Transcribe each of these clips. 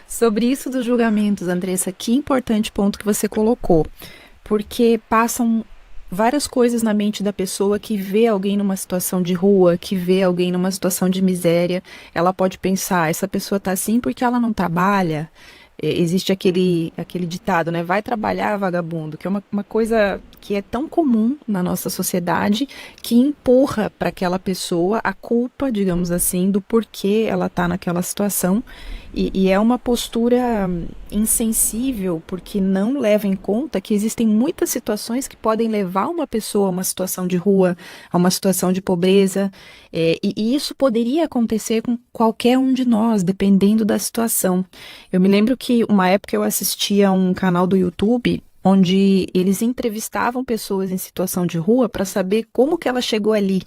Sobre isso dos julgamentos, Andressa, que importante ponto que você colocou, porque passam várias coisas na mente da pessoa que vê alguém numa situação de rua, que vê alguém numa situação de miséria. Ela pode pensar, essa pessoa está assim porque ela não trabalha. Existe aquele ditado, né? Vai trabalhar, vagabundo, que é uma coisa que é tão comum na nossa sociedade que empurra para aquela pessoa a culpa, digamos assim, do porquê ela está naquela situação. E é uma postura insensível, porque não leva em conta que existem muitas situações que podem levar uma pessoa a uma situação de rua, a uma situação de pobreza, e isso poderia acontecer com qualquer um de nós, dependendo da situação. Eu me lembro que uma época eu assistia a um canal do YouTube onde eles entrevistavam pessoas em situação de rua para saber como que ela chegou ali.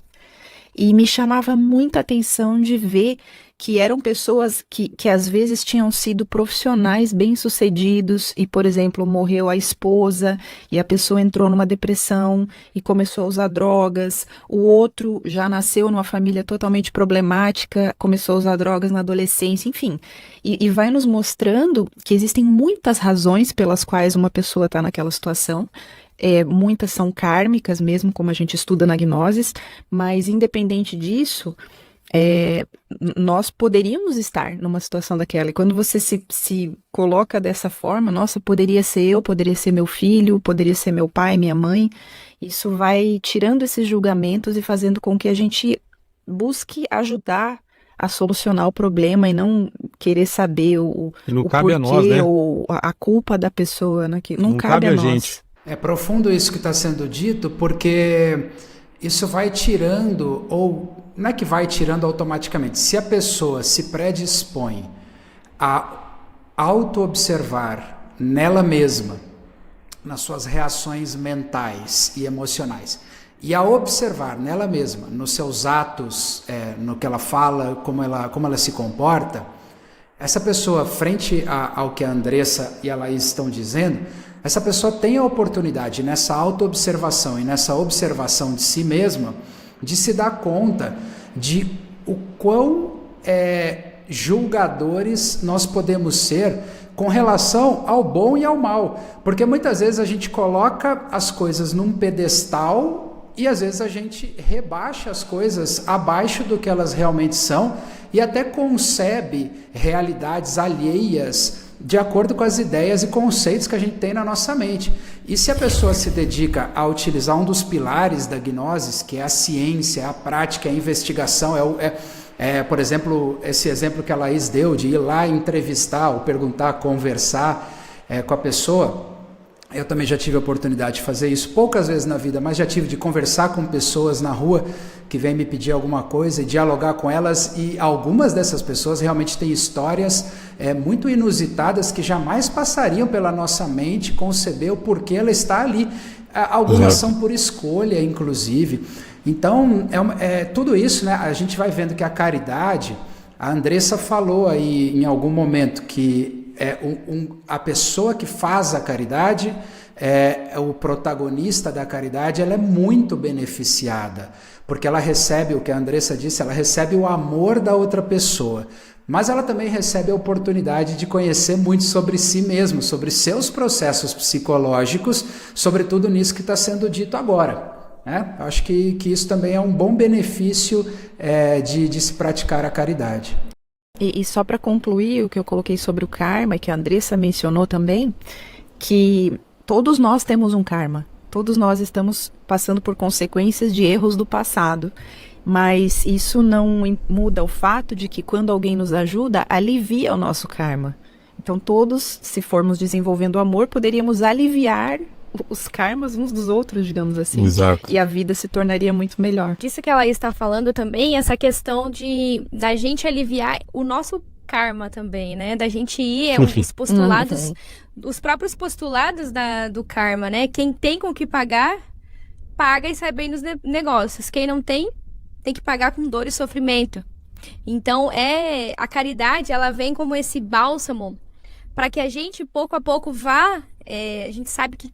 E me chamava muita atenção de ver que eram pessoas que às vezes tinham sido profissionais bem-sucedidos e, por exemplo, morreu a esposa e a pessoa entrou numa depressão e começou a usar drogas. O outro já nasceu numa família totalmente problemática, começou a usar drogas na adolescência, enfim. E vai nos mostrando que existem muitas razões pelas quais uma pessoa está naquela situação. Muitas são kármicas mesmo, como a gente estuda na Gnosis, mas independente disso, nós poderíamos estar numa situação daquela. E quando você se coloca dessa forma, nossa, poderia ser eu, poderia ser meu filho, poderia ser meu pai, minha mãe, isso vai tirando esses julgamentos e fazendo com que a gente busque ajudar a solucionar o problema e não querer saber E não o cabe a nós, porquê né? ou a culpa da pessoa, né? Que não Não cabe cabe a a nós. gente. É profundo isso que está sendo dito, porque isso vai tirando, ou não é que vai tirando automaticamente, se a pessoa se predispõe a auto-observar nela mesma, nas suas reações mentais e emocionais, e a observar nela mesma, nos seus atos, no que ela fala, como ela se comporta, essa pessoa, frente ao que a Andressa e a Laís estão dizendo, essa pessoa tem a oportunidade, nessa auto-observação e nessa observação de si mesma, de se dar conta de o quão julgadores nós podemos ser com relação ao bom e ao mal. Porque muitas vezes a gente coloca as coisas num pedestal e às vezes a gente rebaixa as coisas abaixo do que elas realmente são e até concebe realidades alheias de acordo com as ideias e conceitos que a gente tem na nossa mente. E se a pessoa se dedica a utilizar um dos pilares da Gnosis, que é a ciência, a prática, a investigação, por exemplo, esse exemplo que a Laís deu, de ir lá entrevistar, ou perguntar, conversar com a pessoa. Eu também já tive a oportunidade de fazer isso poucas vezes na vida, mas já tive de conversar com pessoas na rua que vêm me pedir alguma coisa e dialogar com elas, e algumas dessas pessoas realmente têm histórias muito inusitadas que jamais passariam pela nossa mente conceber o porquê ela está ali. Algumas são por escolha, inclusive. Então, tudo isso, né, a gente vai vendo que a caridade, a Andressa falou aí em algum momento que a pessoa que faz a caridade, o protagonista da caridade, ela é muito beneficiada, porque ela recebe, o que a Andressa disse, ela recebe o amor da outra pessoa, mas ela também recebe a oportunidade de conhecer muito sobre si mesmo, sobre seus processos psicológicos, sobretudo nisso que está sendo dito agora. Eu acho que isso também é um bom benefício de se praticar a caridade. E só para concluir o que eu coloquei sobre o karma, que a Andressa mencionou também, que todos nós temos um karma, todos nós estamos passando por consequências de erros do passado, mas isso não muda o fato de que quando alguém nos ajuda, alivia o nosso karma. Então todos, se formos desenvolvendo amor, poderíamos aliviar os karmas uns dos outros, digamos assim. Exato. E a vida se tornaria muito melhor. Disso que ela está falando também, essa questão da gente aliviar o nosso karma também, né? Da gente ir, os postulados, os próprios postulados do karma, né? Quem tem com o que pagar, paga e sai bem nos negócios. Quem não tem, tem que pagar com dor e sofrimento. Então, a caridade, ela vem como esse bálsamo para que a gente, pouco a pouco, vá. A gente sabe que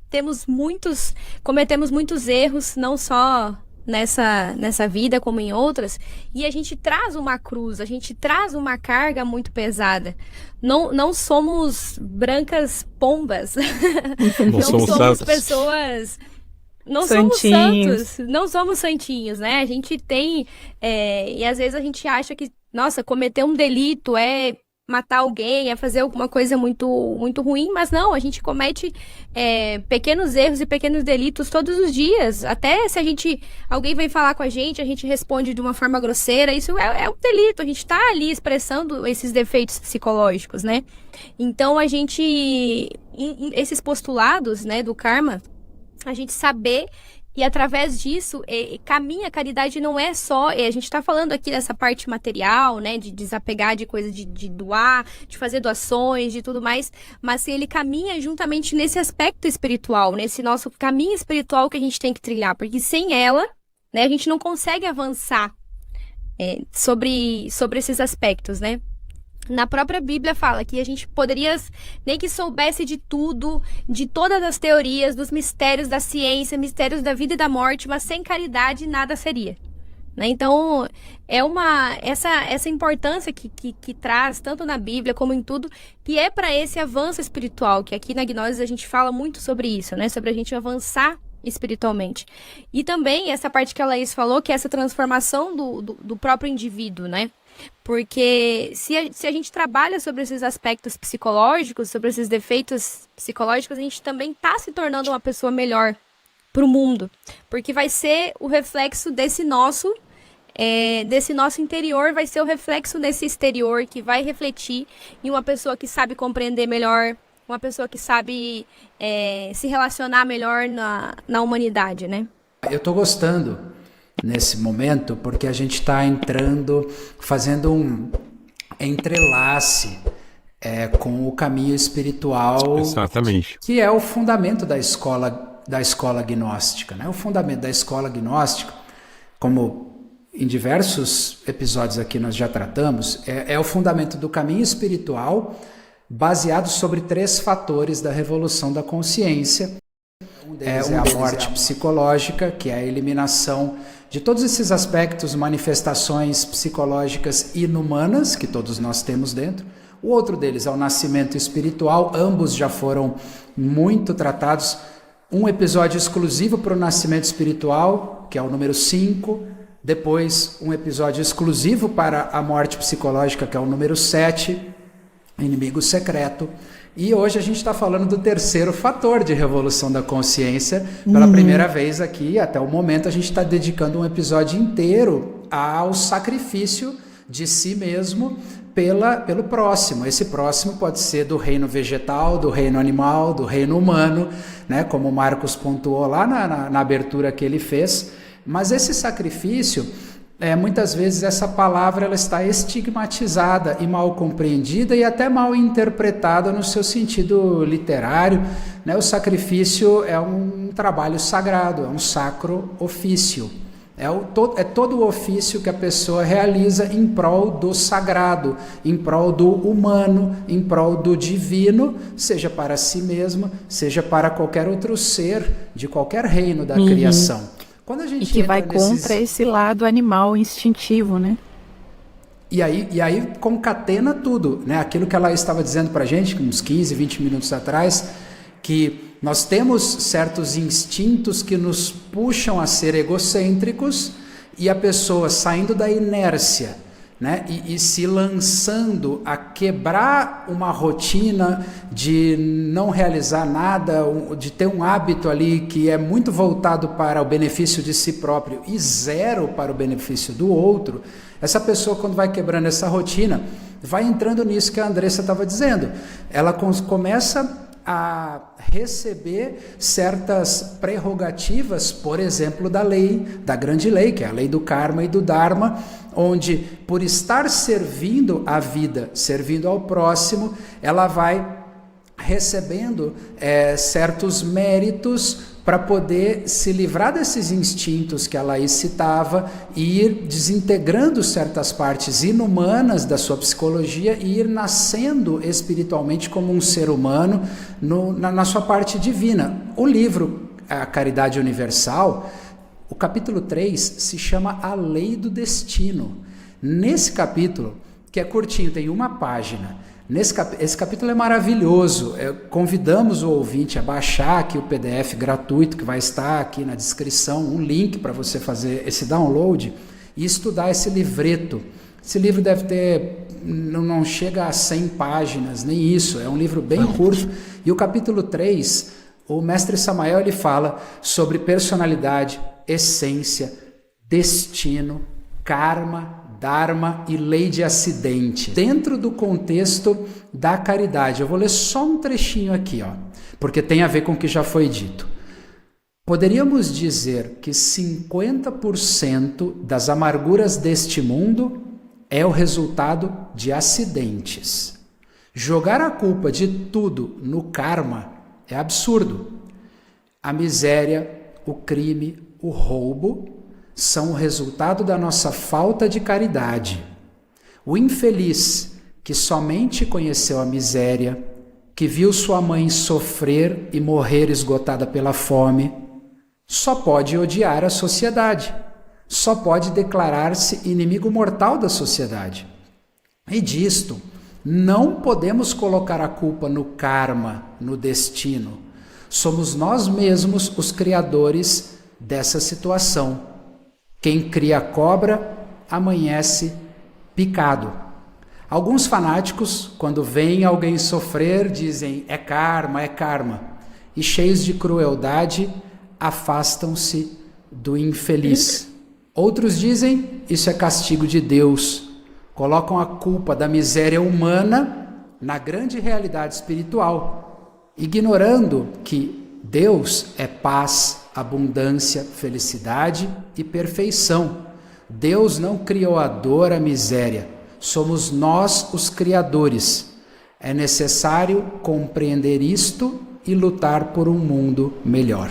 cometemos muitos erros, não só nessa vida como em outras, e a gente traz uma cruz, a gente traz uma carga muito pesada. Não somos brancas pombas, não somos pessoas... Não santinhos. somos santos, não somos santinhos, né? A gente tem... e às vezes a gente acha que, nossa, cometer um delito é matar alguém, é fazer alguma coisa muito, muito ruim, mas não, a gente comete pequenos erros e pequenos delitos todos os dias. Até se alguém vem falar com a gente responde de uma forma grosseira, isso é um delito, a gente tá ali expressando esses defeitos psicológicos, né? Então esses postulados, né, do karma, a gente saber e através disso, caminha a caridade não é só, a gente está falando aqui dessa parte material, né, de desapegar de coisa de doar, de fazer doações, de tudo mais, mas ele caminha juntamente nesse aspecto espiritual, nesse nosso caminho espiritual que a gente tem que trilhar, porque sem ela, né, a gente não consegue avançar sobre esses aspectos, né? Na própria Bíblia fala que a gente poderia, nem que soubesse de tudo, de todas as teorias, dos mistérios da ciência, mistérios da vida e da morte, mas sem caridade nada seria. Né? Então, essa importância que traz, tanto na Bíblia como em tudo, que é para esse avanço espiritual, que aqui na Gnose a gente fala muito sobre isso, né? Sobre a gente avançar espiritualmente. E também essa parte que a Laís falou, que é essa transformação do próprio indivíduo, né? Porque se a gente trabalha sobre esses aspectos psicológicos, sobre esses defeitos psicológicos, a gente também está se tornando uma pessoa melhor para o mundo. Porque vai ser o reflexo desse nosso interior, vai ser o reflexo desse exterior, que vai refletir em uma pessoa que sabe compreender melhor, uma pessoa que sabe se relacionar melhor na humanidade, né? Eu estou gostando nesse momento, porque a gente está fazendo um entrelace com o caminho espiritual. Exatamente. Que é o fundamento da escola gnóstica, né? O fundamento da escola gnóstica, como em diversos episódios aqui nós já tratamos, é o fundamento do caminho espiritual baseado sobre 3 fatores da revolução da consciência. Um deles é a morte psicológica, que é a eliminação de todos esses aspectos, manifestações psicológicas inumanas que todos nós temos dentro. O outro deles é o nascimento espiritual, ambos já foram muito tratados. Um episódio exclusivo para o nascimento espiritual, que é o número 5, depois um episódio exclusivo para a morte psicológica, que é o número 7, inimigo secreto. E hoje a gente está falando do 3º fator de revolução da consciência. Pela primeira vez aqui, até o momento, a gente está dedicando um episódio inteiro ao sacrifício de si mesmo pelo próximo. Esse próximo pode ser do reino vegetal, do reino animal, do reino humano, né? Como o Marcos pontuou lá na abertura que ele fez. Mas esse sacrifício... muitas vezes essa palavra ela está estigmatizada e mal compreendida e até mal interpretada no seu sentido literário, né? O sacrifício é um trabalho sagrado, é um sacro ofício, é todo o ofício que a pessoa realiza em prol do sagrado, em prol do humano, em prol do divino, seja para si mesma, seja para qualquer outro ser de qualquer reino da criação. E que vai contra esse lado animal instintivo, né? E aí concatena tudo, né? Aquilo que ela estava dizendo pra gente, uns 15, 20 minutos atrás, que nós temos certos instintos que nos puxam a ser egocêntricos e a pessoa saindo da inércia, né? E se lançando a quebrar uma rotina de não realizar nada, de ter um hábito ali que é muito voltado para o benefício de si próprio e zero para o benefício do outro, essa pessoa, quando vai quebrando essa rotina, vai entrando nisso que a Andressa estava dizendo. Ela começa a receber certas prerrogativas, por exemplo, da lei, da grande lei, que é a lei do karma e do dharma, onde, por estar servindo a vida, servindo ao próximo, ela vai recebendo certos méritos para poder se livrar desses instintos que a Laís citava e ir desintegrando certas partes inumanas da sua psicologia e ir nascendo espiritualmente como um ser humano na sua parte divina. O livro A Caridade Universal, capítulo 3 se chama A Lei do Destino. Nesse capítulo, que é curtinho, tem uma página, esse capítulo é maravilhoso. Convidamos o ouvinte a baixar aqui o PDF gratuito, que vai estar aqui na descrição, um link para você fazer esse download e estudar esse livreto. Esse livro deve ter, não chega a 100 páginas, nem isso, é um livro bem curto. E o capítulo 3, o mestre Samael, ele fala sobre personalidade, essência, destino, karma, dharma e lei de acidente, dentro do contexto da caridade. Eu vou ler só um trechinho aqui, porque tem a ver com o que já foi dito. Poderíamos dizer que 50% das amarguras deste mundo é o resultado de acidentes. Jogar a culpa de tudo no karma é absurdo. A miséria, o crime, o roubo são o resultado da nossa falta de caridade. O infeliz que somente conheceu a miséria, que viu sua mãe sofrer e morrer esgotada pela fome, só pode odiar a sociedade, só pode declarar-se inimigo mortal da sociedade. E disto, não podemos colocar a culpa no karma, no destino. Somos nós mesmos os criadores dessa situação. Quem cria cobra, amanhece picado. Alguns fanáticos, quando veem alguém sofrer, dizem, é karma, e cheios de crueldade, afastam-se do infeliz. Outros dizem, isso é castigo de Deus. Colocam a culpa da miséria humana na grande realidade espiritual, ignorando que Deus é paz, abundância, felicidade e perfeição. Deus não criou a dor, a miséria. Somos nós os criadores. É necessário compreender isto e lutar por um mundo melhor.